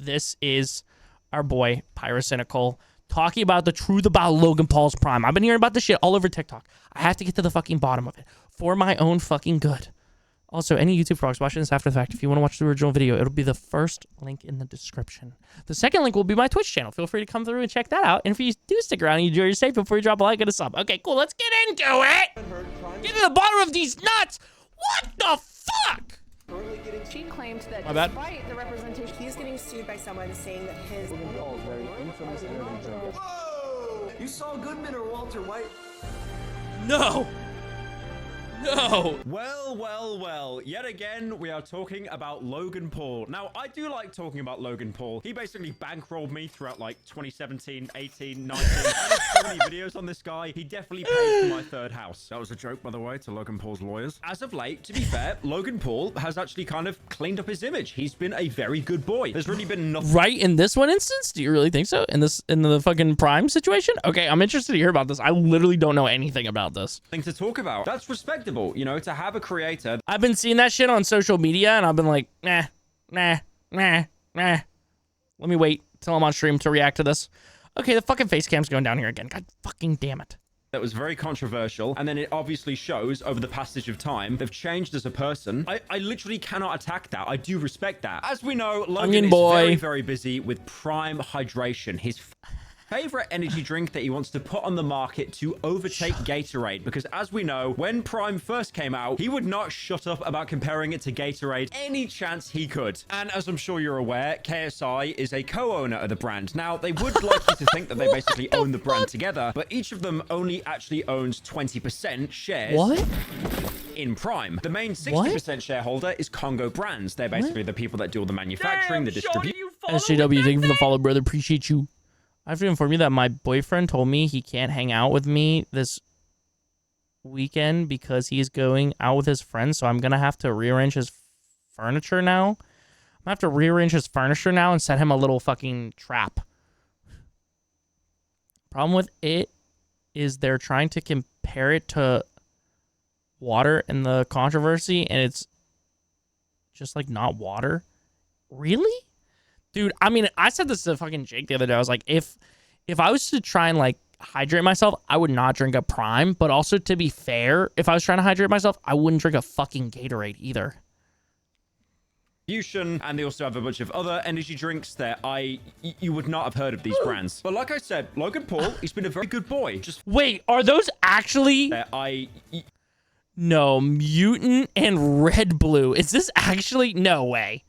This is our boy, Pyrocynical, talking about the truth about Logan Paul's Prime. I've been hearing about this shit all over TikTok. I have to get to the fucking bottom of it for my own fucking good. Also, any YouTube frogs watching this after the fact, if you want to watch the original video, it'll be the first link in the description. The second link will be my Twitch channel. Feel free to come through and check that out. And if you do stick around and you enjoy your stay, feel free to drop a like and a sub. Okay, cool. Let's get into it. Get to the bottom of these nuts. What the fuck? She claimed that My bad. despite the representation, he's getting sued by someone saying that his... Whoa! You Saul Goodman or Walter White? No. No. Well, yet again, we are talking about Logan Paul. Now, I do like talking about Logan Paul. He basically bankrolled me throughout like 2017, 18, 19. I did so many videos on this guy. He definitely paid for my third house. That was a joke, by the way, to Logan Paul's lawyers. As of late, to be fair, Logan Paul has actually kind of cleaned up his image. He's been a very good boy. There's really been nothing. Right in this one instance? Do you really think so? In the fucking Prime situation? Okay, I'm interested to hear about this. I literally don't know anything about this. Thing to talk about. That's respectable. You know, to have a creator. I've been seeing that shit on social media, and I've been like, nah. Let me wait till I'm on stream to react to this. Okay, the fucking face cam's going down here again. God fucking damn it. That was very controversial, and then it obviously shows over the passage of time they've changed as a person. I literally cannot attack that. I do respect that. As we know, Logan is very, very busy with Prime Hydration, his favorite energy drink that he wants to put on the market to overtake Gatorade, because as we know, when Prime first came out, he would not shut up about comparing it to Gatorade any chance he could. And as I'm sure you're aware, KSI is a co-owner of the brand. Now, they would like you to think that they basically own the brand together, but each of them only actually owns 20% shares in Prime. The main 60% shareholder is Congo Brands. They're basically the people that do all the manufacturing, the distribution. SJW, thank you for the follow, brother. Appreciate you. I have to inform you that my boyfriend told me he can't hang out with me this weekend because he's going out with his friends, so I'm going to have to rearrange his furniture now. I'm going to have to rearrange his furniture now and set him a little fucking trap. Problem with it is they're trying to compare it to water in the controversy, and it's just like not water. Really? Dude, I mean, I said this to fucking Jake the other day. I was like, if I was to try and like hydrate myself, I would not drink a Prime. But also, to be fair, if I was trying to hydrate myself, I wouldn't drink a fucking Gatorade either. And they also have a bunch of other energy drinks that you would not have heard of these brands. But like I said, Logan Paul, he's been a very good boy. Just wait, are those actually? No, Mutant and Red Blue. Is this actually? No way.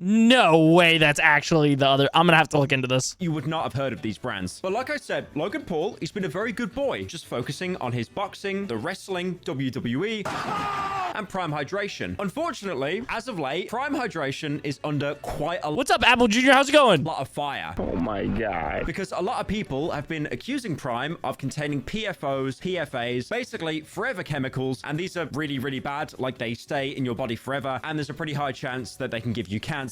No way that's actually the other. I'm going to have to look into this. You would not have heard of these brands. But like I said, Logan Paul, he's been a very good boy, just focusing on his boxing, the wrestling, WWE, and Prime Hydration. Unfortunately, as of late, Prime Hydration is under quite a What's up, Apple Jr.? How's it going? lot of fire. Oh my God. Because a lot of people have been accusing Prime of containing PFOs, PFAs, basically forever chemicals, and these are really, really bad. Like, they stay in your body forever, and there's a pretty high chance that they can give you cancer.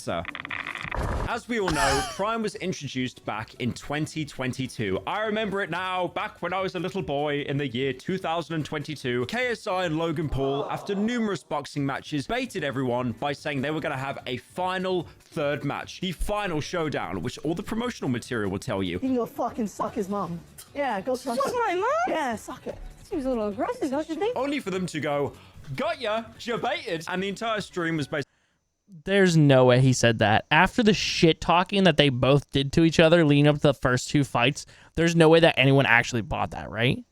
As we all know, Prime was introduced back in 2022. I remember it now, back when I was a little boy in the year 2022. KSI and Logan Paul, after numerous boxing matches, baited everyone by saying they were going to have a final third match. The final showdown, which all the promotional material will tell you. You can go fucking suck his mom. Yeah, go suck my mom? Yeah, suck it. Seems a little aggressive, don't you think? Only for them to go, got ya, you're baited. And the entire stream was basically... There's no way he said that. After the shit talking that they both did to each other leading up to the first two fights, there's no way that anyone actually bought that, right?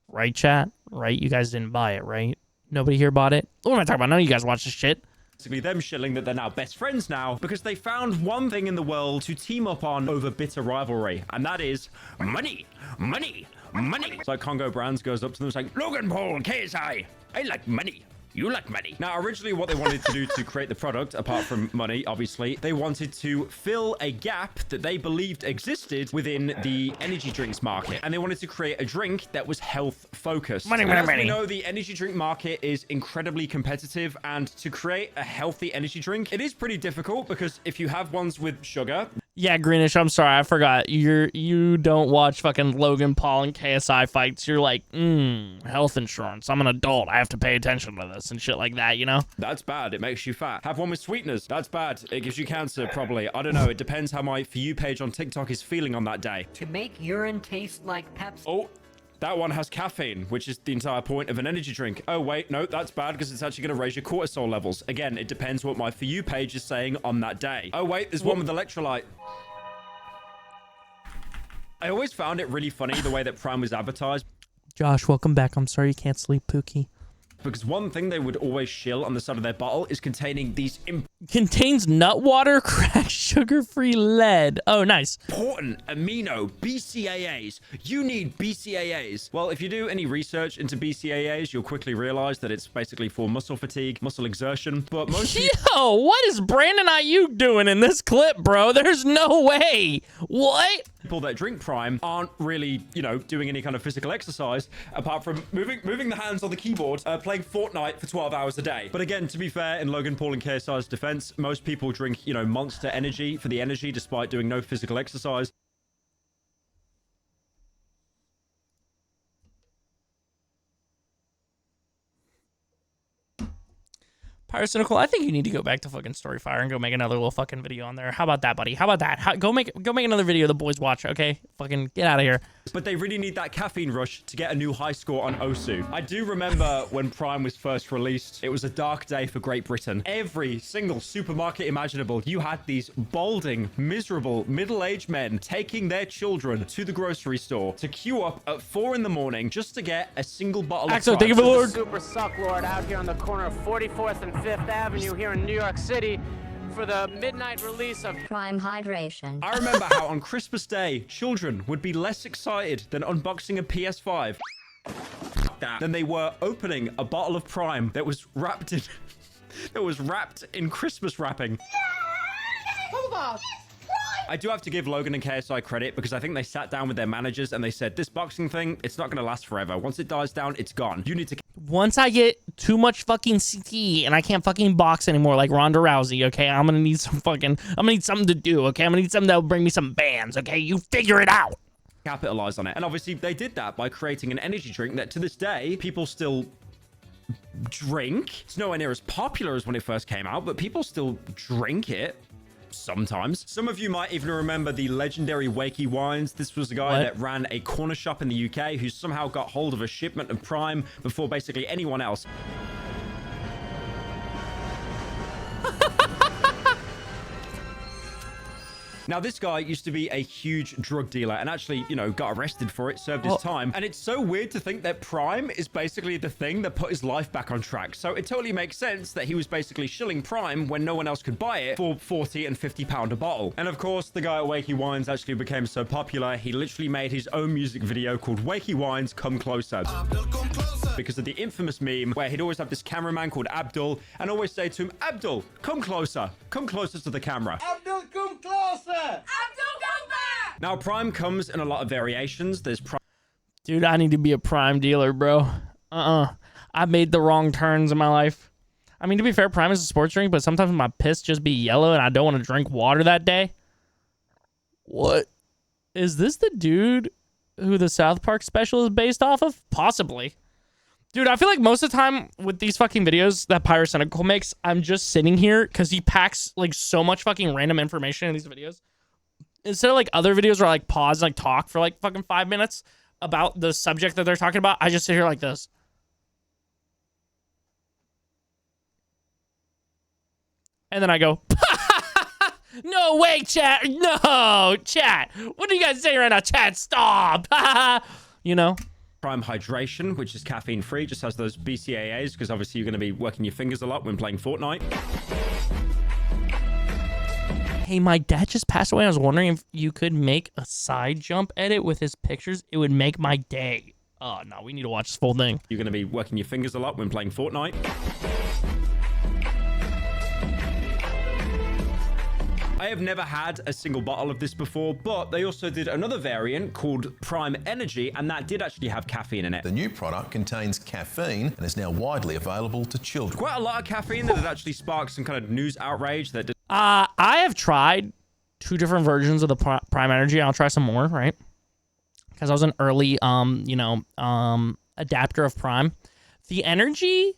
Right, chat? Right? You guys didn't buy it, right? Nobody here bought it? What am I talking about? None of you guys watch this shit. Basically them shilling that they're now best friends now because they found one thing in the world to team up on over bitter rivalry, and that is money. So Congo Brands goes up to them and is like, Logan Paul, KSI, I like money. You like money. Now, originally what they wanted to do to create the product, apart from money, obviously, they wanted to fill a gap that they believed existed within the energy drinks market. And they wanted to create a drink that was health focused. Money. We know the energy drink market is incredibly competitive, and to create a healthy energy drink, it is pretty difficult because if you have ones with sugar, Yeah, Greenish, I'm sorry, I forgot. You don't watch fucking Logan Paul and KSI fights. You're like, health insurance. I'm an adult. I have to pay attention to this and shit like that, you know? That's bad. It makes you fat. Have one with sweeteners. That's bad. It gives you cancer, probably. I don't know. It depends how my For You page on TikTok is feeling on that day. To make urine taste like Pepsi. Oh, that one has caffeine, which is the entire point of an energy drink. Oh, wait, no, that's bad because it's actually going to raise your cortisol levels. Again, it depends what my For You page is saying on that day. Oh, wait, there's one with electrolyte. I always found it really funny the way that Prime was advertised. Josh, welcome back. I'm sorry you can't sleep, Pookie. Because one thing they would always shill on the side of their bottle is containing these Contains nut water, cracked sugar-free lead. Oh, nice. important amino BCAAs. You need BCAAs. Well, if you do any research into BCAAs, you'll quickly realize that it's basically for muscle fatigue, muscle exertion. But most Yo, what is Brandon Ayuk doing in this clip, bro? There's no way. What? people that drink Prime aren't really, you know, doing any kind of physical exercise apart from moving the hands on the keyboard, playing Fortnite for 12 hours a day. But again, to be fair, in Logan Paul and KSI's defense, most people drink, you know, Monster Energy for the energy despite doing no physical exercise. Pyrocynical, I think you need to go back to fucking Storyfire and go make another little fucking video on there. How about that, buddy? How about that? Go make another video the boys watch, okay? Fucking get out of here. But they really need that caffeine rush to get a new high score on Osu. I do remember when Prime was first released, it was a dark day for Great Britain. Every single supermarket imaginable, you had these balding, miserable, middle-aged men taking their children to the grocery store to queue up at 4 in the morning just to get a single bottle of Prime. Thank you for the Lord. Super suck lord out here on the corner of 44th and 5th Avenue here in New York City for the midnight release of Prime Hydration. I remember how on Christmas Day, children would be less excited than unboxing a PS5 than they were opening a bottle of Prime that was wrapped in Christmas wrapping. I do have to give Logan and KSI credit because I think they sat down with their managers and they said, this boxing thing, it's not going to last forever. Once it dies down, it's gone. You need to... Once I get too much fucking CT and I can't fucking box anymore like Ronda Rousey, okay? I'm gonna need something to do, okay? I'm gonna need something that'll bring me some bands, okay? You figure it out. Capitalize on it. And obviously they did that by creating an energy drink that to this day, people still drink. It's nowhere near as popular as when it first came out, but people still drink it. Sometimes. Some of you might even remember the legendary Wakey Wines. This was a guy that ran a corner shop in the UK who somehow got hold of a shipment of Prime before basically anyone else. Now, this guy used to be a huge drug dealer and actually, you know, got arrested for it, served his time. And it's so weird to think that Prime is basically the thing that put his life back on track. So it totally makes sense that he was basically shilling Prime when no one else could buy it for 40 and 50 pound a bottle. And of course, the guy at Wakey Wines actually became so popular, he literally made his own music video called Wakey Wines Come Closer. Because of the infamous meme where he'd always have this cameraman called Abdul and always say to him, Abdul, come closer to the camera. Abdul, come closer! Now, Prime comes in a lot of variations. There's Prime... Dude, I need to be a Prime dealer, bro. I made the wrong turns in my life. I mean, to be fair, Prime is a sports drink, but sometimes my piss just be yellow and I don't want to drink water that day. What? Is this the dude who the South Park special is based off of? Possibly. Dude, I feel like most of the time with these fucking videos that Pyrocynical makes, I'm just sitting here because he packs like so much fucking random information in these videos. Instead of like other videos where I like pause and like talk for like fucking 5 minutes about the subject that they're talking about, I just sit here like this. And then I go, no way, chat. No, chat. What are you guys saying right now, chat? Stop. You know? Prime Hydration, which is caffeine free, just has those BCAAs because obviously you're going to be working your fingers a lot when playing Fortnite. Hey, my dad just passed away. I was wondering if you could make a side jump edit with his pictures. It would make my day. Oh, no, we need to watch this full thing. You're going to be working your fingers a lot when playing Fortnite. I have never had a single bottle of this before, but they also did another variant called Prime Energy, and that did actually have caffeine in it. The new product contains caffeine and is now widely available to children. Quite a lot of caffeine that had actually sparked some kind of news outrage that... I have tried 2 different versions of the Prime Energy. I'll try some more, right? Because I was an early, adapter of Prime. The Energy,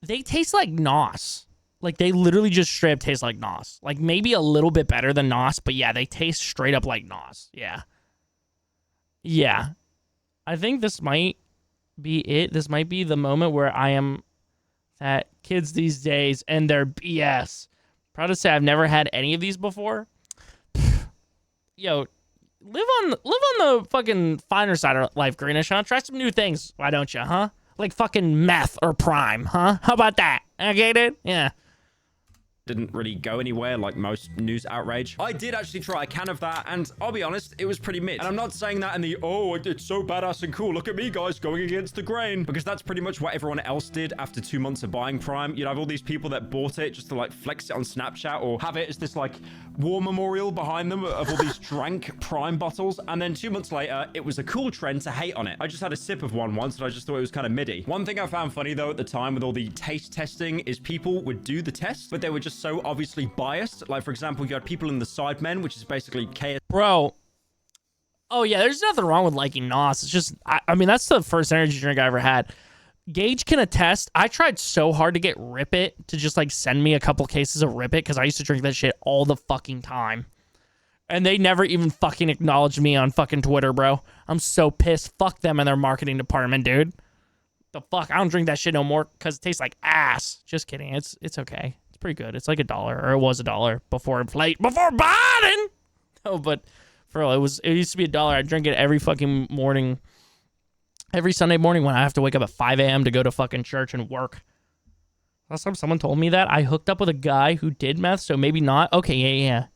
they taste like NOS. Like, they literally just straight up taste like NOS. Like, maybe a little bit better than NOS, but yeah, they taste straight up like NOS. Yeah. Yeah. I think this might be it. This might be the moment where I am that kids these days and their BS. Proud to say I've never had any of these before. Yo, live on the fucking finer side of life, Greenish, huh? Try some new things. Why don't you, huh? Like fucking meth or Prime, huh? How about that? Okay, dude? Yeah. Didn't really go anywhere like most news outrage. I did actually try a can of that, and I'll be honest, it was pretty mid. And I'm not saying that in the, oh, it's so badass and cool, look at me guys going against the grain, because that's pretty much what everyone else did after 2 months of buying Prime. You'd have all these people that bought it just to like flex it on Snapchat or have it as this like war memorial behind them of all these drank Prime bottles, and then 2 months later it was a cool trend to hate on it. I just had a sip of one once and I just thought it was kind of midi. One thing I found funny though at the time with all the taste testing is people would do the test, but they were just so obviously biased. Like, for example, you had people in the Sidemen, which is basically KS. Bro. Oh, yeah, there's nothing wrong with liking NOS. It's just, I mean, that's the first energy drink I ever had. Gage can attest. I tried so hard to get Rip It to just, like, send me a couple cases of Rip It because I used to drink that shit all the fucking time. And they never even fucking acknowledged me on fucking Twitter, bro. I'm so pissed. Fuck them and their marketing department, dude. The fuck? I don't drink that shit no more because it tastes like ass. Just kidding. It's okay. Pretty good. It's like $1, or it was $1 before Biden. No, but for real, it used to be $1. I drink it every fucking morning, every Sunday morning when I have to wake up at 5 a.m. to go to fucking church and work. Last time someone told me that, I hooked up with a guy who did meth, so maybe not. Okay, yeah.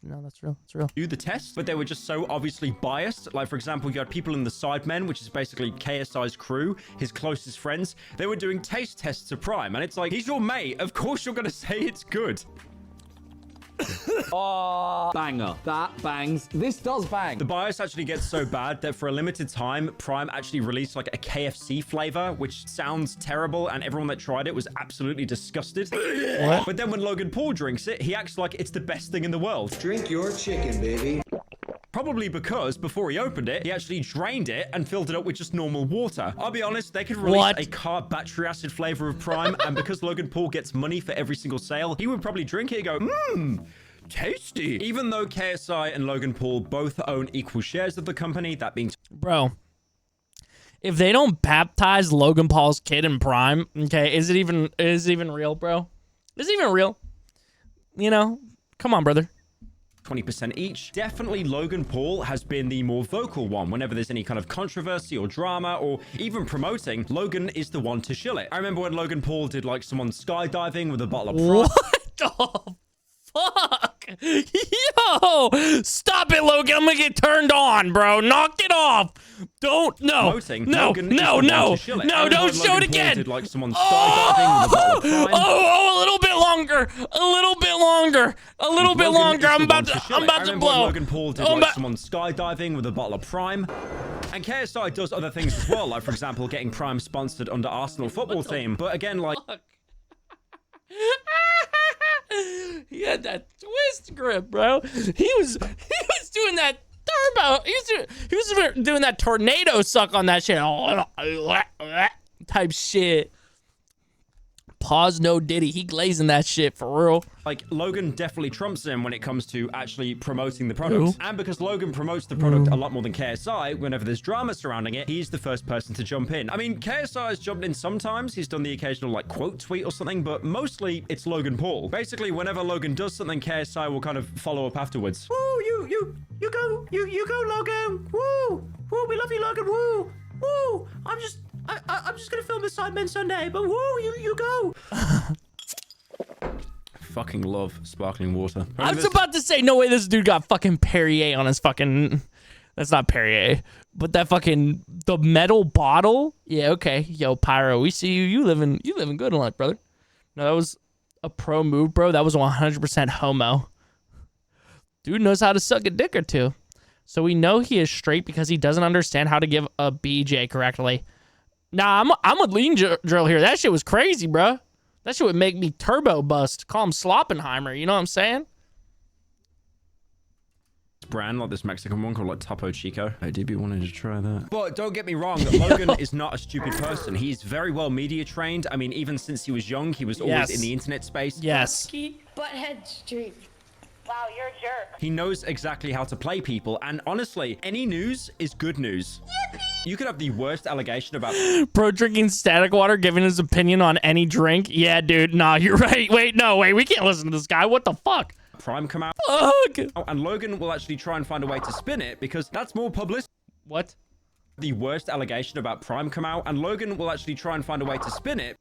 That's real. Do the test, but they were just so obviously biased. Like, for example, you had people in the Sidemen, which is basically KSI's crew, his closest friends. They were doing taste tests of Prime, and it's like, he's your mate. Of course you're gonna say it's good. Oh, banger. That bangs. This does bang. The bias actually gets so bad that for a limited time, Prime actually released like a KFC flavor, which sounds terrible, and everyone that tried it was absolutely disgusted. What? But then when Logan Paul drinks it, he acts like it's the best thing in the world. Drink your chicken, baby. Probably because before he opened it, he actually drained it and filled it up with just normal water. I'll be honest, they could release a carb battery acid flavor of Prime, and because Logan Paul gets money for every single sale, he would probably drink it and go, tasty. Even though KSI and Logan Paul both own equal shares of the company, that being... Bro, if they don't baptize Logan Paul's kid in Prime, okay, is it even real, bro? Is it even real? You know? Come on, brother. 20% each. Definitely Logan Paul has been the more vocal one. Whenever there's any kind of controversy or drama or even promoting, Logan is the one to shill it. I remember when Logan Paul did like someone skydiving with a bottle of Prime. What the fuck? Yo! Stop it, Logan. I'm gonna get turned on, bro. Knock it off. Don't. No, don't show it again. Did like someone skydiving with a bottle of Prime. Oh, a little bit longer. I'm about to blow. Logan Paul did like someone skydiving with a bottle of Prime. And KSI does other things as well, like for example, getting Prime sponsored under Arsenal football team. But again, like... He had that twist grip, bro. He was doing that turbo. He was doing that tornado suck on that shit. Type shit. Pause, no Diddy. He glazing that shit for real. Like, Logan definitely trumps him when it comes to actually promoting the product. And because Logan promotes the product a lot more than KSI, whenever there's drama surrounding it, he's the first person to jump in. I mean, KSI has jumped in sometimes. He's done the occasional, like, quote tweet or something, but mostly it's Logan Paul. Basically, whenever Logan does something, KSI will kind of follow up afterwards. Woo, you go, Logan. Woo, we love you, Logan. Woo, I'm just gonna film a Sidemen Sunday, but woo, you go. Fucking love sparkling water. I was about to say, no way this dude got fucking Perrier on his fucking... That's not Perrier, but that fucking... The metal bottle? Yeah, okay. Yo, Pyro, we see you. You living good in life, brother. No, that was a pro move, bro. That was 100% homo. Dude knows how to suck a dick or two. So we know he is straight because he doesn't understand how to give a BJ correctly. Nah, I'm with Lean Drill here. That shit was crazy, bro. That shit would make me turbo bust. Call him Sloppenheimer. You know what I'm saying? brand, like this Mexican one called like Topo Chico. I did be wanting to try that. But don't get me wrong, Logan is not a stupid person. He's very well media trained. I mean, even since he was young, he was always in the internet space. Yes. Butthead Street. Wow, you're a jerk. He knows exactly how to play people. And honestly, any news is good news. You could have the worst allegation about Bro drinking static water, giving his opinion on any drink. Yeah, dude. Nah, you're right. Wait, no, wait. We can't listen to this guy. What the fuck? Prime come out. Fuck. And Logan will actually try and find a way to spin it because that's more publicity. What? The worst allegation about Prime come out, and Logan will actually try and find a way to spin it.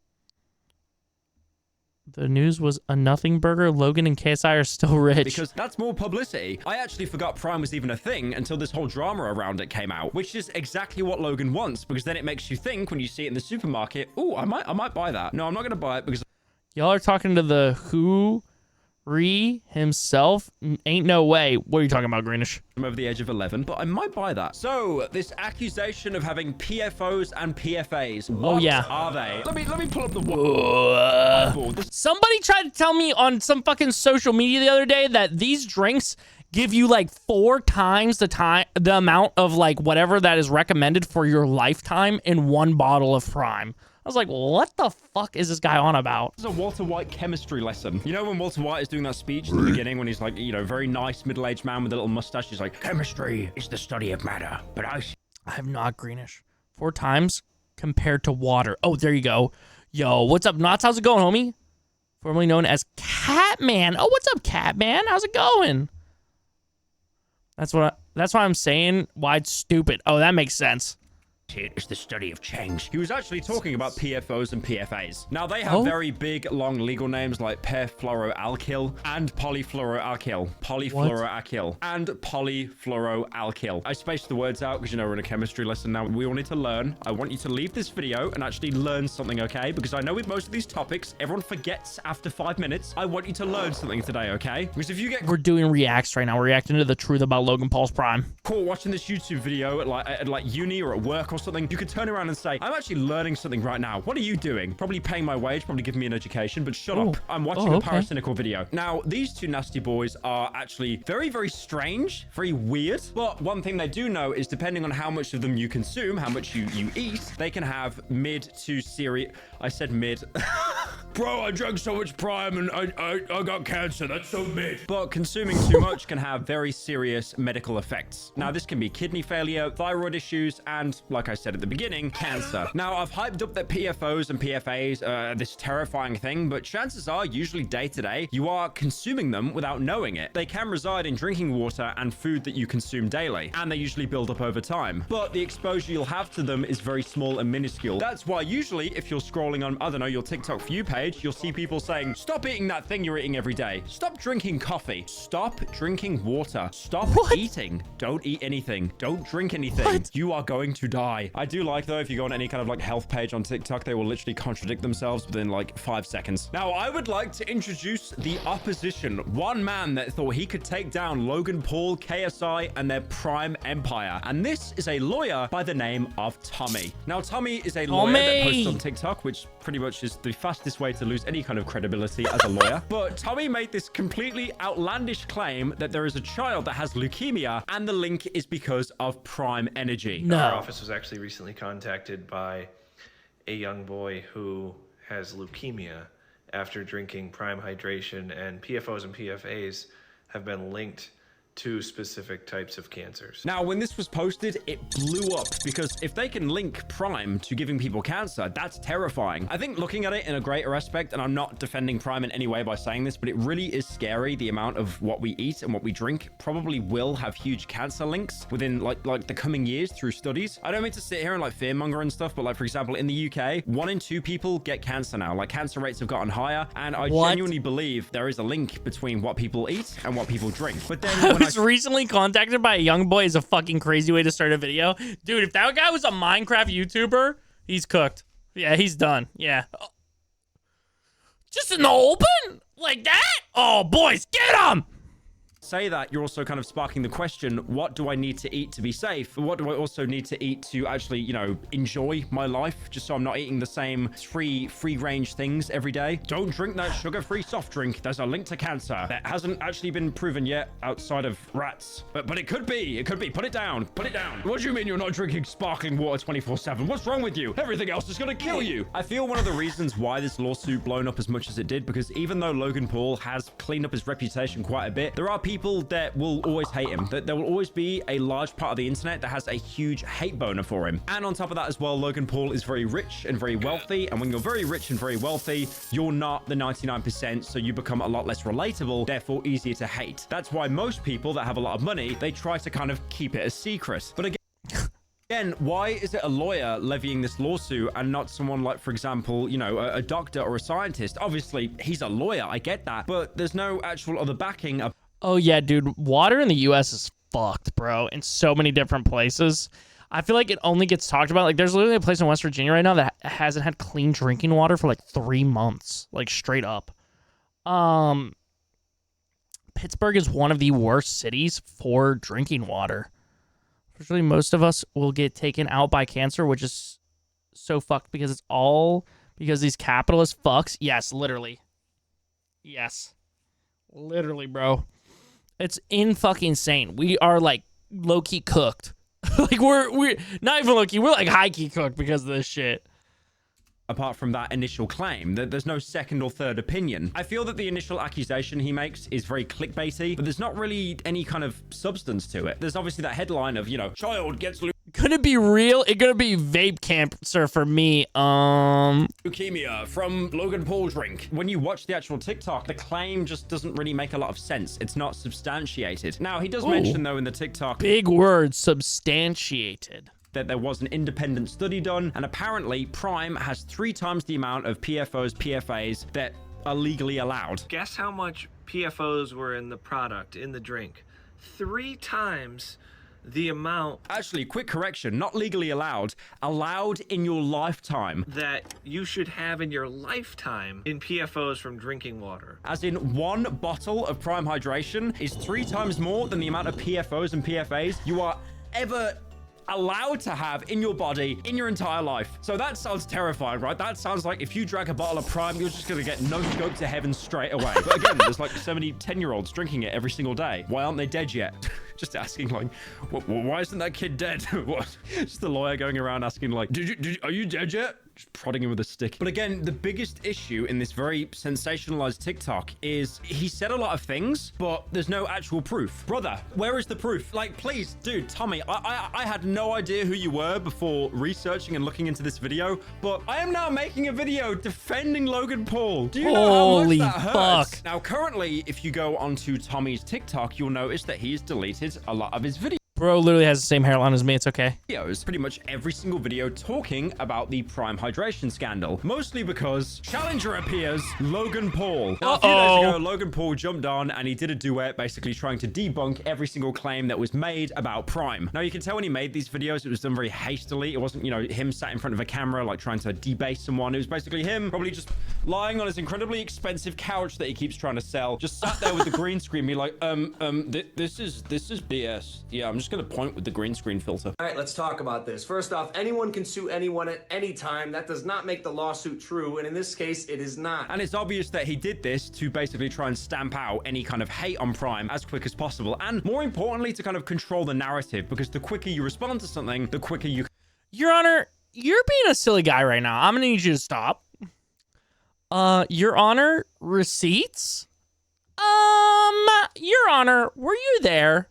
The news was a nothing burger. Logan and KSI are still rich. Because that's more publicity. I actually forgot Prime was even a thing until this whole drama around it came out, which is exactly what Logan wants, because then it makes you think when you see it in the supermarket, oh, I might buy that. No, I'm not going to buy it because Y'all are talking to the himself. Ain't no way. What are you talking about, Greenish? I'm over the age of 11, but I might buy that. So, this accusation of having PFOs and PFAs, what are they? Let me pull up the whiteboard. Somebody tried to tell me on some fucking social media the other day that these drinks give you like 4 times the amount of like whatever that is recommended for your lifetime in one bottle of Prime. I was like, what the fuck is this guy on about? This is a Walter White chemistry lesson. You know when Walter White is doing that speech at the beginning when he's like, you know, very nice middle-aged man with a little mustache. He's like, chemistry is the study of matter, but I have not Greenish. 4 times compared to water. Oh, there you go. Yo, what's up, Knots? How's it going, homie? Formerly known as Catman. Oh, what's up, Catman? How's it going? That's why I'm saying why it's stupid. Oh, that makes sense. It's the study of change. He was actually talking about PFOs and PFAs. Now, they have very big, long legal names like perfluoroalkyl and polyfluoroalkyl, and polyfluoroalkyl. I spaced the words out because, you know, we're in a chemistry lesson now. We all need to learn. I want you to leave this video and actually learn something, okay? Because I know with most of these topics, everyone forgets after 5 minutes. I want you to learn something today, okay? Because if you get... We're doing reacts right now. We're reacting to the truth about Logan Paul's Prime. Cool, watching this YouTube video at like uni or at work or something, you could turn around and say, I'm actually learning something right now. What are you doing? Probably paying my wage, probably giving me an education, but shut up. I'm watching a paracynical video. Now, these two nasty boys are actually very, very strange, very weird. But one thing they do know is depending on how much of them you consume, how much you eat, they can have mid to serious... I said mid. Bro, I drank so much Prime and I got cancer. That's so mid. But consuming too much can have very serious medical effects. Now, this can be kidney failure, thyroid issues, and like I said at the beginning, cancer. Now, I've hyped up that PFOs and PFAs are this terrifying thing, but chances are, usually day to day, you are consuming them without knowing it. They can reside in drinking water and food that you consume daily, and they usually build up over time. But the exposure you'll have to them is very small and minuscule. That's why usually, if you're scrolling on, I don't know, your TikTok For You page, you'll see people saying, stop eating that thing you're eating every day. Stop drinking coffee. Stop drinking water. Stop eating. Don't eat anything. Don't drink anything. You are going to die. I do like, though, if you go on any kind of like health page on TikTok, they will literally contradict themselves within like 5 seconds. Now, I would like to introduce the opposition. One man that thought he could take down Logan Paul, KSI, and their Prime empire. And this is a lawyer by the name of Tommy. Now, Tommy is a lawyer that posts on TikTok, which pretty much is the fastest way to lose any kind of credibility as a lawyer. But Tommy made this completely outlandish claim that there is a child that has leukemia, and the link is because of Prime Energy. No. Our office was actually recently contacted by a young boy who has leukemia after drinking Prime Hydration, and PFOs and PFAs have been linked to specific types of cancers. Now, when this was posted, it blew up because if they can link Prime to giving people cancer, that's terrifying. I think looking at it in a greater aspect, and I'm not defending Prime in any way by saying this, but it really is scary. The amount of what we eat and what we drink probably will have huge cancer links within like the coming years through studies. I don't mean to sit here and like fearmonger and stuff, but like, for example, in the UK, 1 in 2 people get cancer now. Like, cancer rates have gotten higher, and I genuinely believe there is a link between what people eat and what people drink. But then I was recently contacted by a young boy is a fucking crazy way to start a video. Dude, if that guy was a Minecraft YouTuber, he's cooked. Yeah, he's done. Yeah. Just in the open? Like that? Oh, boys, get him! say that, you're also kind of sparking the question, what do I need to eat to be safe? What do I also need to eat to actually, you know, enjoy my life, just so I'm not eating the same free range things every day? Don't drink that sugar-free soft drink. There's a link to cancer that hasn't actually been proven yet outside of rats. But it could be. It could be. Put it down. Put it down. What do you mean you're not drinking sparkling water 24/7? What's wrong with you? Everything else is going to kill you. I feel one of the reasons why this lawsuit blown up as much as it did, because even though Logan Paul has cleaned up his reputation quite a bit, there are people that will always hate him. That there will always be a large part of the internet that has a huge hate boner for him. And on top of that as well, Logan Paul is very rich and very wealthy. And when you're very rich and very wealthy, you're not the 99%. So you become a lot less relatable, therefore easier to hate. That's why most people that have a lot of money, they try to kind of keep it a secret. But again, why is it a lawyer levying this lawsuit and not someone like, for example, you know, a doctor or a scientist? Obviously, he's a lawyer. I get that. But there's no actual other backing of. Oh, yeah, dude. Water in the U.S. is fucked, bro, in so many different places. I feel like it only gets talked about. Like, there's literally a place in West Virginia right now that hasn't had clean drinking water for, like, 3 months. Like, straight up. Pittsburgh is one of the worst cities for drinking water. Unfortunately, most of us will get taken out by cancer, which is so fucked because it's all because these capitalist fucks. Yes, literally. Yes. Literally, bro. It's in fucking insane. We are like low-key cooked. Like we're not even low-key, we're like high-key cooked because of this shit. Apart from that initial claim, that there's no second or third opinion. I feel that the initial accusation he makes is very clickbaity, but there's not really any kind of substance to it. There's obviously that headline of, you know, child gets Could it be real? It gonna be vape cancer for me. Leukemia from Logan Paul drink. When you watch the actual TikTok, the claim just doesn't really make a lot of sense. It's not substantiated. Now, he does mention, though, in the TikTok... Big word, substantiated. That there was an independent study done, and apparently Prime has 3 times the amount of PFOs, PFAs that are legally allowed. Guess how much PFOs were in the product, in the drink? 3 times the amount. Actually, quick correction, not legally allowed, allowed in your lifetime. That you should have in your lifetime in PFOs from drinking water. As in, 1 bottle of Prime Hydration is 3 times more than the amount of PFOs and PFAs you are ever allowed to have in your body in your entire life. So that sounds terrifying, right? That sounds like if you drank a bottle of Prime, you're just gonna get no scope to heaven straight away. But again, there's like so many 10-year-olds drinking it every single day. Why aren't they dead yet? Just asking, like, why isn't that kid dead? What? Just the lawyer going around asking, like, are you dead yet? Just prodding him with a stick. But again, the biggest issue in this very sensationalized TikTok is he said a lot of things, but there's no actual proof. Brother, where is the proof? Like, please, dude, Tommy, I had no idea who you were before researching and looking into this video, but I am now making a video defending Logan Paul. Do you know how much that hurts? Now, currently, if you go onto Tommy's TikTok, you'll notice that he's deleted a lot of his videos. Bro literally has the same hairline as me. It's okay. Videos, pretty much every single video talking about the Prime Hydration scandal. Mostly because challenger appears, Logan Paul. Now, a few days ago, Logan Paul jumped on and he did a duet basically trying to debunk every single claim that was made about Prime. Now, you can tell when he made these videos, it was done very hastily. It wasn't, you know, him sat in front of a camera, like trying to debase someone. It was basically him probably just lying on his incredibly expensive couch that he keeps trying to sell. Just sat there with the green screen, be like, this is BS. Yeah, I'm just gonna point with the green screen filter. All right, let's talk about this. First off, anyone can sue anyone at any time. That does not make the lawsuit true, and in this case, it is not. And it's obvious that he did this to basically try and stamp out any kind of hate on Prime as quick as possible, and more importantly, to kind of control the narrative, because the quicker you respond to something, the quicker you... Your Honor, you're being a silly guy right now. I'm gonna need you to stop. Your Honor, receipts? Your Honor, were you there?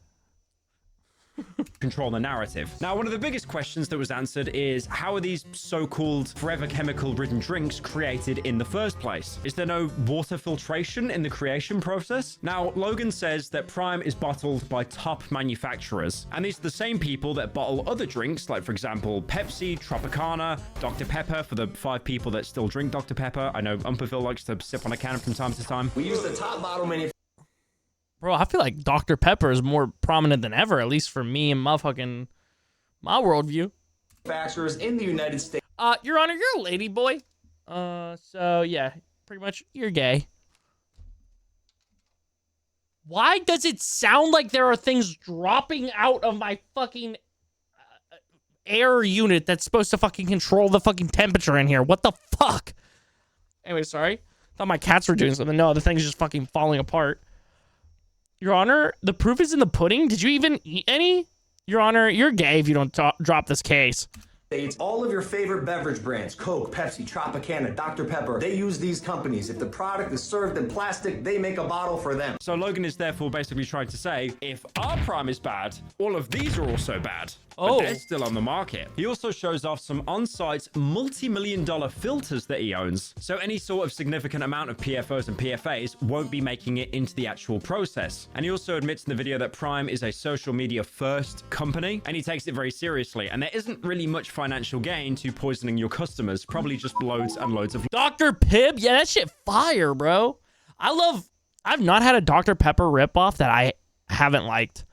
Control the narrative. Now, one of the biggest questions that was answered is, how are these so-called forever chemical-ridden drinks created in the first place? Is there no water filtration in the creation process? Now, Logan says that Prime is bottled by top manufacturers, and these are the same people that bottle other drinks, like, for example, Pepsi, Tropicana, Dr. Pepper, for the 5 people that still drink Dr. Pepper. I know Umperville likes to sip on a can from time to time. We use the top bottle manufacturer. Bro, I feel like Dr. Pepper is more prominent than ever, at least for me and my worldview. Manufacturers in the United States. Your Honor, you're a lady boy. So yeah, pretty much you're gay. Why does it sound like there are things dropping out of my fucking air unit that's supposed to fucking control the fucking temperature in here? What the fuck? Anyway, sorry. Thought my cats were doing something. No, the thing's just fucking falling apart. Your Honor, the proof is in the pudding. Did you even eat any? Your Honor, you're gay if you don't drop this case. It's all of your favorite beverage brands, Coke, Pepsi, Tropicana, Dr. Pepper. They use these companies. If the product is served in plastic, they make a bottle for them. So Logan is therefore basically trying to say, if our Prime is bad, all of these are also bad. Oh. But they're still on the market. He also shows off some on-site multi-million-dollar filters that he owns. So any sort of significant amount of PFOs and PFAs won't be making it into the actual process. And he also admits in the video that Prime is a social media first company, and he takes it very seriously. And there isn't really much financial gain to poisoning your customers, probably just loads and loads of... Dr. Pibb? Yeah, that shit fire, bro. I've not had a Dr. Pepper ripoff that I haven't liked.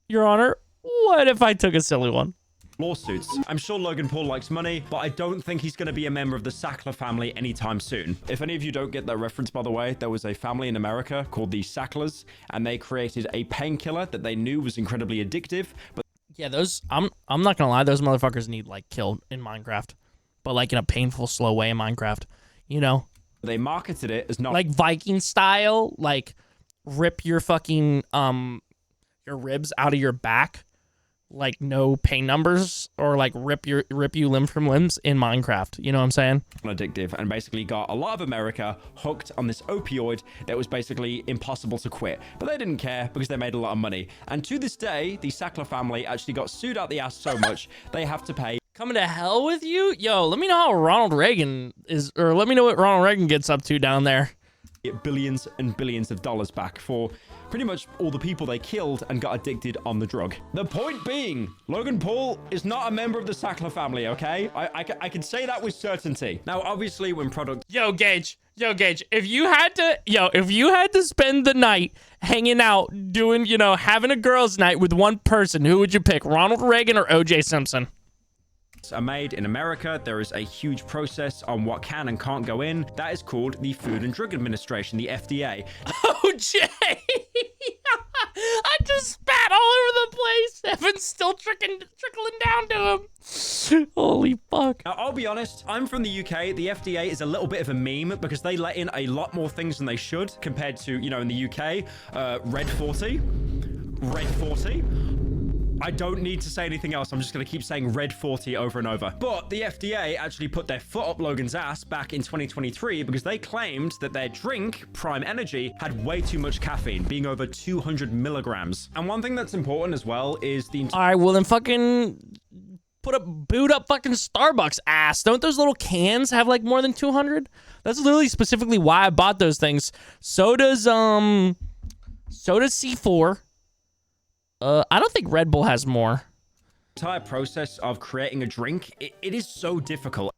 Your Honor, what if I took a silly one? Lawsuits. I'm sure Logan Paul likes money, but I don't think he's going to be a member of the Sackler family anytime soon. If any of you don't get that reference, by the way, there was a family in America called the Sacklers, and they created a painkiller that they knew was incredibly addictive. But yeah, those, I'm not gonna lie, those motherfuckers need like killed in Minecraft, but like in a painful, slow way in Minecraft, you know? They marketed it as not like Viking style, like rip your fucking your ribs out of your back, like no pain numbers, or like rip you limb from limbs in Minecraft. You know what I'm saying? Addictive, and basically got a lot of America hooked on this opioid that was basically impossible to quit. But they didn't care because they made a lot of money. And to this day, the Sackler family actually got sued out the ass so much they have to pay. Coming to hell with you? Yo, let me know how Ronald Reagan is, or let me know what Ronald Reagan gets up to down there. Billions and billions of dollars back for pretty much all the people they killed and got addicted on the drug. The point being, Logan Paul is not a member of the Sackler family, okay? I can say that with certainty. Now, obviously, when product... Yo, Gage, if you had to spend the night hanging out, doing, you know, having a girls' night with one person, who would you pick, Ronald Reagan or O.J. Simpson? Are made in America, there is a huge process on what can and can't go in. That is called the Food and Drug Administration, the FDA. OJ! I just spat all over the place. Evan's still trickling down to him. Holy fuck. Now, I'll be honest, I'm from the UK. The FDA is a little bit of a meme because they let in a lot more things than they should compared to, you know, in the UK. Red 40. I don't need to say anything else. I'm just going to keep saying Red 40 over and over. But the FDA actually put their foot up Logan's ass back in 2023 because they claimed that their drink, Prime Energy, had way too much caffeine, being over 200 milligrams. And one thing that's important as well is the... All right, well then fucking boot up fucking Starbucks ass. Don't those little cans have like more than 200? That's literally specifically why I bought those things. So does C4. I don't think Red Bull has more. Entire process of creating a drink, it is so difficult.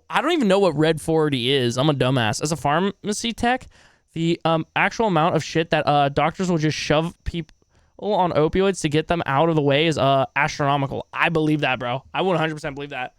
I don't even know what Red 40 is. I'm a dumbass. As a pharmacy tech, the actual amount of shit that doctors will just shove people on opioids to get them out of the way is astronomical. I believe that, bro. I 100% believe that.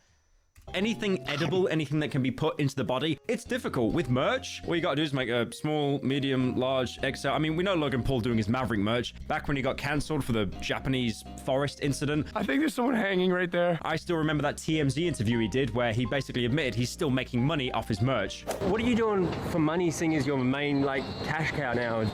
Anything edible, anything that can be put into the body, it's difficult. With merch, all you gotta do is make a small, medium, large, XL. I mean, we know Logan Paul doing his Maverick merch back when he got cancelled for the Japanese forest incident. I think there's someone hanging right there. I still remember that TMZ interview he did where he basically admitted he's still making money off his merch. What are you doing for money, seeing as your main, like, cash cow now?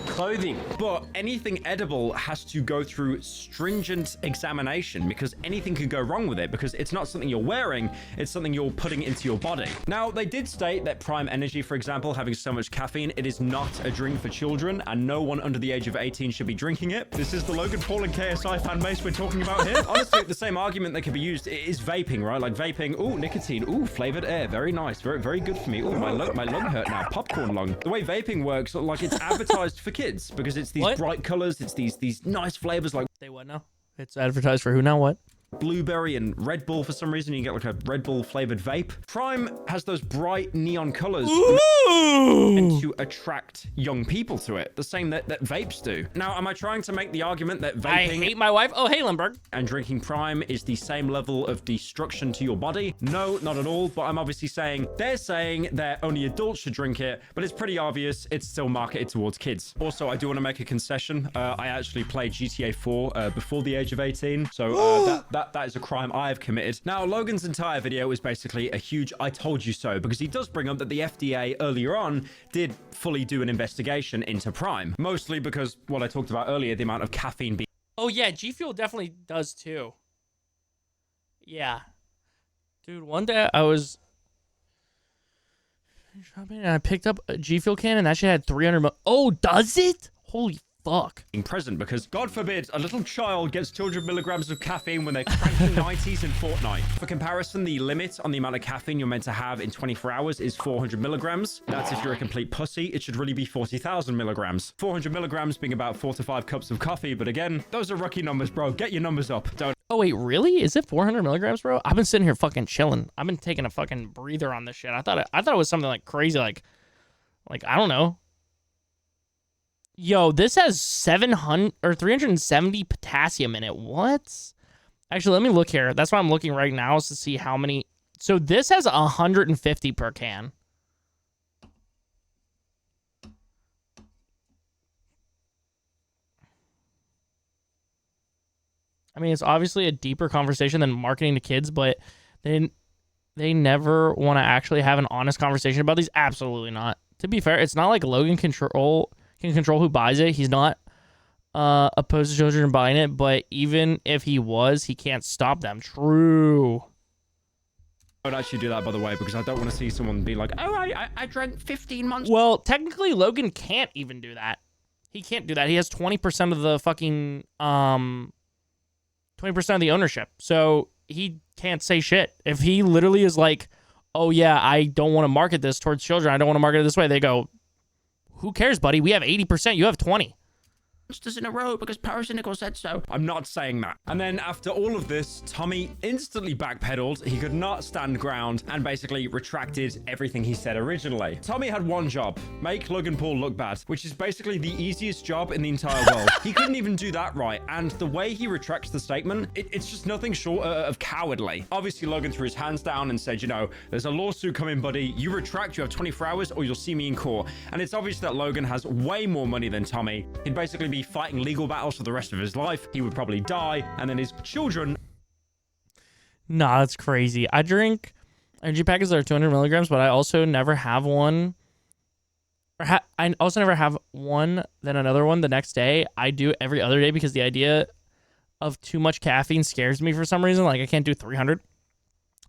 Clothing. But anything edible has to go through stringent examination because anything could go wrong with it because it's not something you're wearing, it's something you're putting into your body. Now, they did state that Prime Energy, for example, having so much caffeine, it is not a drink for children and no one under the age of 18 should be drinking it. This is the Logan Paul and KSI fan base we're talking about here. Honestly, the same argument that can be used is vaping, right? Like vaping, ooh, nicotine, ooh, flavored air, very nice, very, very good for me. Ooh, my lung hurt now, popcorn lung. The way vaping works, like it's advertised for kids because it's these bright colors, it's these nice flavors like... They what now? It's advertised for who now? What? blueberry and Red Bull for some reason. You can get like a Red Bull flavored vape. Prime has those bright neon colors and to attract young people to it, the same that vapes do. Now, am I trying to make the argument that vaping... I hate my wife. Oh, hey, Limburg. And drinking Prime is the same level of destruction to your body? No, not at all. But I'm obviously saying they're saying that only adults should drink it, but it's pretty obvious it's still marketed towards kids. Also, I do want to make a concession. I actually played GTA 4 before the age of 18, so that is a crime I have committed. Now, Logan's entire video is basically a huge I told you so, because he does bring up that the FDA earlier on did fully do an investigation into Prime, mostly because what I talked about earlier, the amount of caffeine being... Oh yeah, G Fuel definitely does too. Yeah. Dude, one day I was shopping and I picked up a G Fuel can and that shit had 300 Oh, does it? Holy fuck. Present, because God forbid a little child gets 200 milligrams of caffeine when they're cranking 90s in Fortnite. For comparison, the limit on the amount of caffeine you're meant to have in 24 hours is 400 milligrams. That's if you're a complete pussy. It should really be 40,000 milligrams. 400 milligrams being about 4 to 5 cups of coffee. But again, those are rookie numbers, bro. Get your numbers up. Don't. Oh, wait, really? Is it 400 milligrams, bro? I've been sitting here fucking chilling. I've been taking a fucking breather on this shit. I thought it was something like crazy, like I don't know. Yo, this has 700 or 370 potassium in it. What? Actually, let me look here. That's why I'm looking right now, is to see how many. So this has 150 per can. I mean, it's obviously a deeper conversation than marketing to kids, but they never want to actually have an honest conversation about these. Absolutely not. To be fair, it's not like Logan can control who buys it. He's not opposed to children buying it, but even if he was, he can't stop them. True. I would actually do that, by the way, because I don't want to see someone be like, oh, I drank 15 months. Well, technically, Logan can't even do that. He can't do that. He has 20% of the fucking 20% of the ownership. So he can't say shit. If he literally is like, oh yeah, I don't want to market this towards children, I don't want to market it this way, they go, who cares, buddy? We have 80%. You have 20. Just in a row because Parasinical said so. I'm not saying that. And then after all of this, Tommy instantly backpedaled. He could not stand ground and basically retracted everything he said originally. Tommy had one job: make Logan Paul look bad, which is basically the easiest job in the entire world. He couldn't even do that right. And the way he retracts the statement, it's just nothing short of cowardly. Obviously, Logan threw his hands down and said, you know, there's a lawsuit coming, buddy. You retract, you have 24 hours or you'll see me in court. And it's obvious that Logan has way more money than Tommy. He'd basically be fighting legal battles for the rest of his life. He would probably die, and then his children. Nah, that's crazy. I drink energy packets that are 200 milligrams, but I also never have one. I also never have one, then another one the next day. I do every other day because the idea of too much caffeine scares me for some reason. Like, I can't do 300.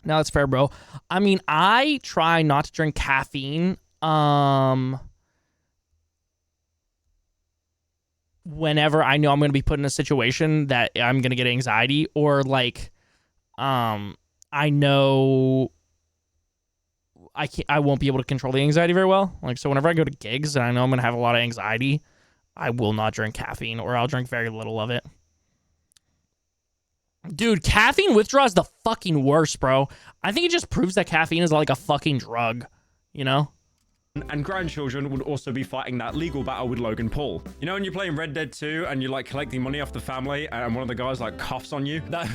No, that's fair, bro. I mean, I try not to drink caffeine. Whenever I know I'm going to be put in a situation that I'm going to get anxiety, or like, I know I won't be able to control the anxiety very well. Like, so whenever I go to gigs and I know I'm going to have a lot of anxiety, I will not drink caffeine, or I'll drink very little of it. Dude, caffeine withdrawal is the fucking worst, bro. I think it just proves that caffeine is like a fucking drug, you know? And grandchildren would also be fighting that legal battle with Logan Paul. You know, when you're playing Red Dead 2 and you're like collecting money off the family and one of the guys like coughs on you, that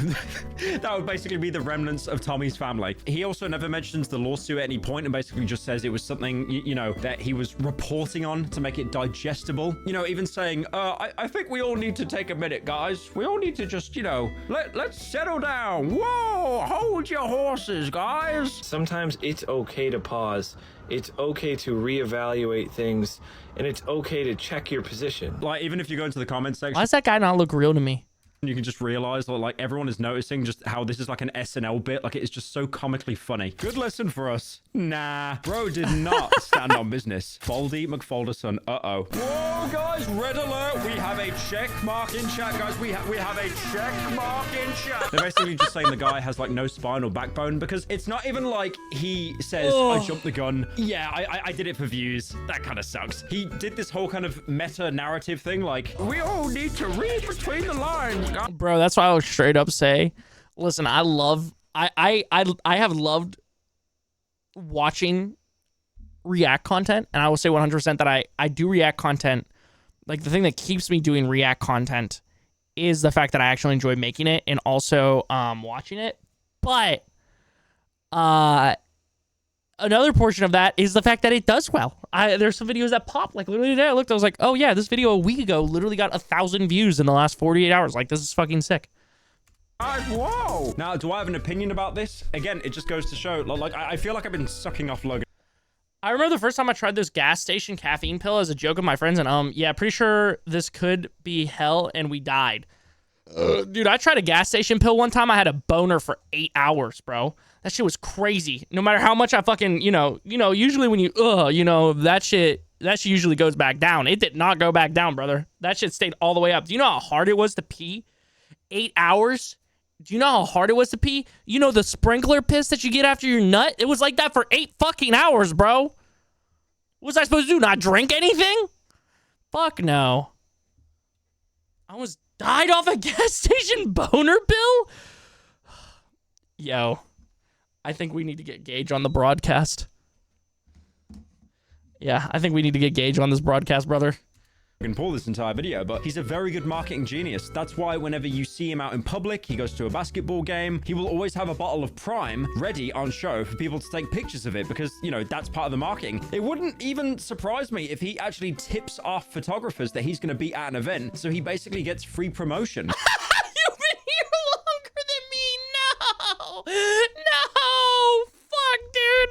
would basically be the remnants of Tommy's family. He also never mentions the lawsuit at any point and basically just says it was something, you know, that he was reporting on to make it digestible. You know, even saying, I think we all need to take a minute, guys. We all need to just, you know, let's settle down. Whoa, hold your horses, guys. Sometimes it's okay to pause. It's okay to reevaluate things, and it's okay to check your position. Like, even if you go into the comment section, why does that guy not look real to me? You can just realize that, like, everyone is noticing just how this is like an SNL bit. Like, it is just so comically funny. Good lesson for us. Nah, bro did not stand on business. Baldy McFolderson. Uh-oh. Whoa, guys, red alert. We have a check mark in chat, guys. We have a check mark in chat. They're basically just saying the guy has, like, no spine or backbone, because it's not even like he says, I jumped the gun. Yeah, I did it for views. That kind of sucks. He did this whole kind of meta-narrative thing, like, we all need to read between the lines. Bro, that's why I would straight up say, Listen, I have loved watching React content, and I will say 100% that I do React content. Like, the thing that keeps me doing React content is the fact that I actually enjoy making it and also watching it. But another portion of that is the fact that it does well. There's some videos that pop. Like, literally today I looked, I was like, oh yeah, this video a week ago literally got 1,000 views in the last 48 hours. Like, this is fucking sick. Whoa! Now, do I have an opinion about this? Again, it just goes to show, like, I feel like I've been sucking off Logan. I remember the first time I tried this gas station caffeine pill as a joke with my friends, and yeah, pretty sure this could be hell, and we died. Dude, I tried a gas station pill one time. I had a boner for 8 hours, bro. That shit was crazy. No matter how much I fucking, usually when you, that shit usually goes back down. It did not go back down, brother. That shit stayed all the way up. Do you know how hard it was to pee? 8 hours? Do you know how hard it was to pee? You know the sprinkler piss that you get after your nut? It was like that for 8 fucking hours, bro. What was I supposed to do? Not drink anything? Fuck no. I almost died off a gas station boner pill? Yo, I think we need to get Gage on the broadcast. Yeah, I think we need to get Gage on this broadcast, brother. Paul this entire video, but he's a very good marketing genius. That's why whenever you see him out in public, he goes to a basketball game, he will always have a bottle of Prime ready on show for people to take pictures of it because, that's part of the marketing. It wouldn't even surprise me if he actually tips off photographers that he's going to be at an event, so he basically gets free promotion. You've been here longer than me. No. Fuck, dude.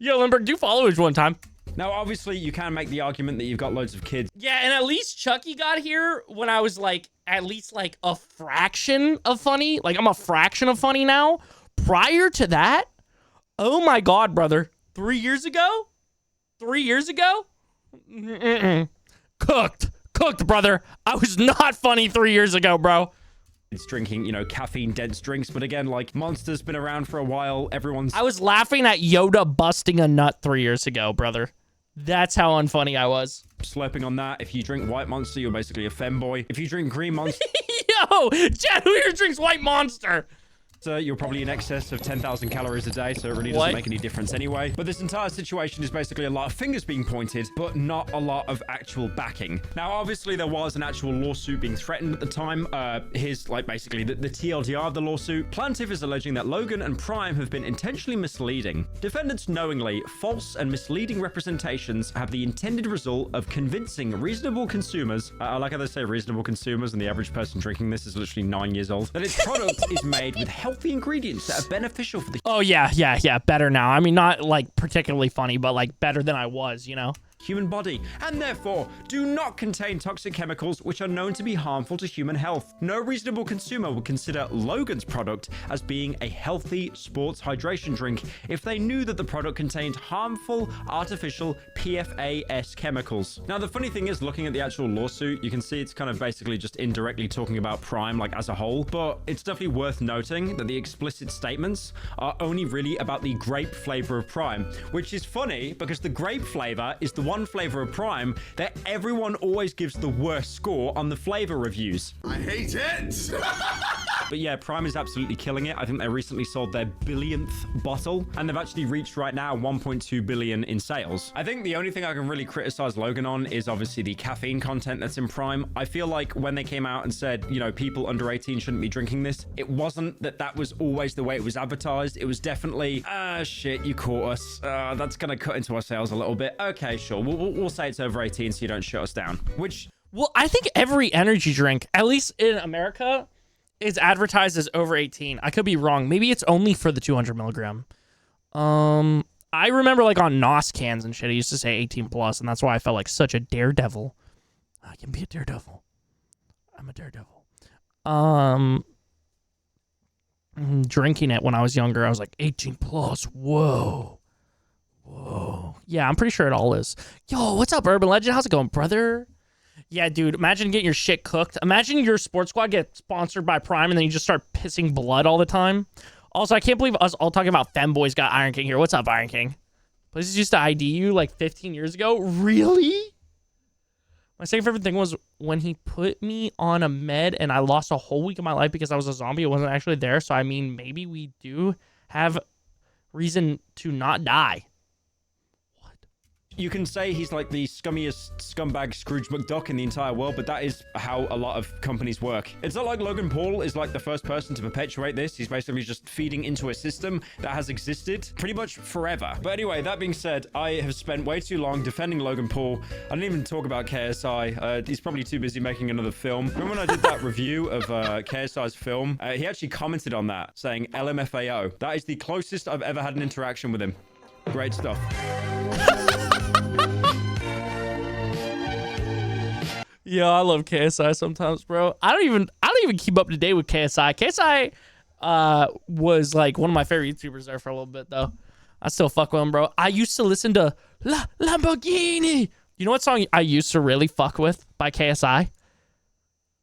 Yo, Limburg, do follow us one time. Now, obviously, you can make the argument that you've got loads of kids. Yeah, and at least Chucky got here when I was like, at least like a fraction of funny. Like, I'm a fraction of funny now. Prior to that, oh my God, brother. 3 years ago? 3 years ago? Cooked, brother. I was not funny 3 years ago, bro. It's drinking, caffeine-dense drinks. But again, like, Monster's been around for a while. I was laughing at Yoda busting a nut 3 years ago, brother. That's how unfunny I was. Slurping on that. If you drink White Monster, you're basically a femboy. If you drink Green Monster... Yo, Chad, who here drinks White Monster? You're probably in excess of 10,000 calories a day, so it really doesn't make any difference anyway. But this entire situation is basically a lot of fingers being pointed, but not a lot of actual backing. Now, obviously, there was an actual lawsuit being threatened at the time. Basically, the TLDR of the lawsuit. Plaintiff is alleging that Logan and Prime have been intentionally misleading. Defendants knowingly false and misleading representations have the intended result of convincing reasonable consumers, I like how they say reasonable consumers, and the average person drinking this is literally 9 years old, that its product is made with healthy ingredients that are beneficial for the better now. I mean, not like particularly funny, but like better than I was, human body, and therefore do not contain toxic chemicals which are known to be harmful to human health. No reasonable consumer would consider Logan's product as being a healthy sports hydration drink if they knew that the product contained harmful artificial PFAS chemicals. Now, the funny thing is, looking at the actual lawsuit, you can see it's kind of basically just indirectly talking about Prime like as a whole, but it's definitely worth noting that the explicit statements are only really about the grape flavor of Prime, which is funny because the grape flavor is the one flavor of Prime that everyone always gives the worst score on the flavor reviews. I hate it! But yeah, Prime is absolutely killing it. I think they recently sold their billionth bottle, and they've actually reached right now 1.2 billion in sales. I think the only thing I can really criticize Logan on is obviously the caffeine content that's in Prime. I feel like when they came out and said, people under 18 shouldn't be drinking this, it wasn't that was always the way it was advertised. It was definitely, shit, you caught us. That's gonna cut into our sales a little bit. Okay, sure. We'll say it's over 18 so you don't shut us down. Well, I think every energy drink, at least in America, is advertised as over 18. I could be wrong. Maybe it's only for the 200 milligram. I remember like on NOS cans and shit, it used to say 18 plus, and that's why I felt like such a daredevil. I can be a daredevil. I'm a daredevil. Drinking it when I was younger, I was like 18 plus. Whoa. Yeah, I'm pretty sure it all is. Yo, what's up, Urban Legend? How's it going, brother? Yeah, dude, imagine getting your shit cooked. Imagine your sports squad get sponsored by Prime and then you just start pissing blood all the time. Also, I can't believe us all talking about femboys got Iron King here. What's up, Iron King? Places used to ID you like 15 years ago? Really? My second favorite thing was when he put me on a med and I lost a whole week of my life because I was a zombie. It wasn't actually there. So, I mean, maybe we do have reason to not die. You can say he's like the scummiest scumbag Scrooge McDuck in the entire world, but that is how a lot of companies work. It's not like Logan Paul is like the first person to perpetuate this. He's basically just feeding into a system that has existed pretty much forever. But anyway, that being said, I have spent way too long defending Logan Paul. I didn't even talk about KSI. He's probably too busy making another film. Remember when I did that review of KSI's film? He actually commented on that, saying LMFAO. That is the closest I've ever had an interaction with him. Great stuff. Yeah, I love KSI sometimes, bro. I don't even keep up to date with KSI. KSI was like one of my favorite YouTubers there for a little bit though. I still fuck with him, bro. I used to listen to Lamborghini. You know what song I used to really fuck with by KSI?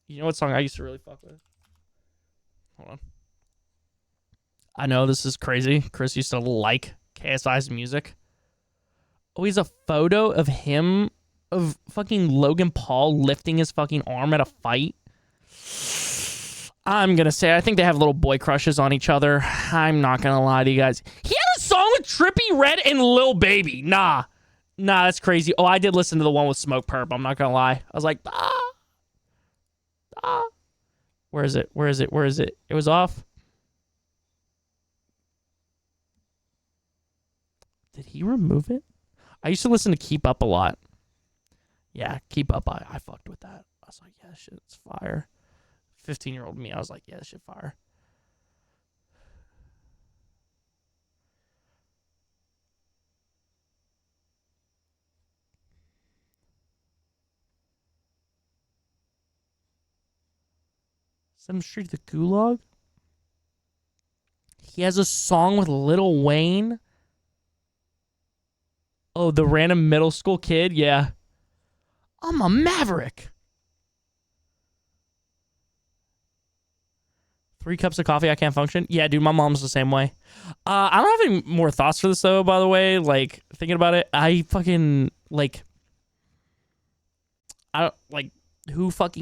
You know what song I used to really fuck with? Hold on. I know this is crazy. Chris used to like KSI's music. Oh, he's a photo of him, of fucking Logan Paul lifting his fucking arm at a fight. I'm gonna say I think they have little boy crushes on each other. I'm not gonna lie to you guys. He had a song with Trippie Redd and Lil Baby. Nah, that's crazy. Oh, I did listen to the one with Smoke Perp. I'm not gonna lie. I was like, Where is it? It was off. Did he remove it? I used to listen to Keep Up a lot. Yeah, Keep Up. I fucked with that. I was like, yeah, this shit's fire. 15-year-old me, I was like, yeah, this shit fire. Send him straight to the gulag. He has a song with Lil Wayne. Oh, the random middle school kid? Yeah. I'm a maverick. 3 cups of coffee, I can't function. Yeah, dude, my mom's the same way. I don't have any more thoughts for this, though, by the way. Like, thinking about it, I fucking, like... I don't, like, who fucking